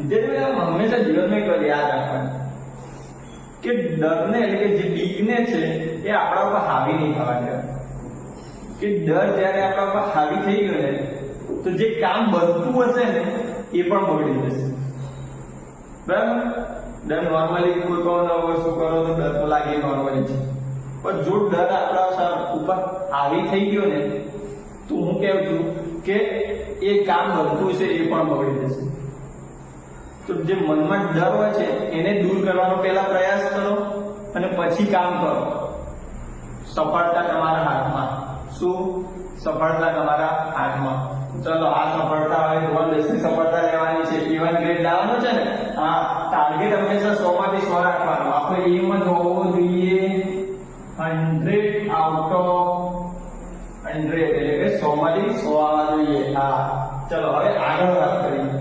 વિદ્યાર્થીઓ હંમેશા જીવનમાં એક વાત યાદ રાખવાની કે ડરને એટલે કે જે બીકને છે એ આપણા ઉપર હાવી નહીં થવા દેવા. કે ડર જ્યારે આપણા ઉપર હાવી થઈ ગયો ને તો જે કામ બનતું હશે ને એ પણ બગડી જશે. બરાબર? ડર નોર્મલી કોઈ પણ વસ્તુ કરો તો ડર તો લાગે નોર્મલી છે, પણ જો ડર આપણા ઉપર હાવી થઈ ગયો ને તો હું કહું છું કે એ કામ બનતું છે એ પણ બગડી જશે. તો જે મનમાં ડર હોય છે એને દૂર કરવાનો પહેલા પ્રયાસ કરો અને પછી કામ કરો. સફળતા તમારા હાથમાં. શું? સફળતા તમારા હાથમાં. ચલો આ સફળતા હોય ધોરણ 10 ની સફળતા લેવાની છે, ઇવન ગ્રેડ લાવવાનો છે ને, આ ટાર્ગેટ હંમેશા 100 માંથી 100 રાખવાનો. આપણે એમ જ હોવો જોઈએ 100 આઉટ ઓફ 100, એટલે કે 100 માંથી 100 આવવા જોઈએ. હા, ચલો હવે આગળ વાત કરીએ.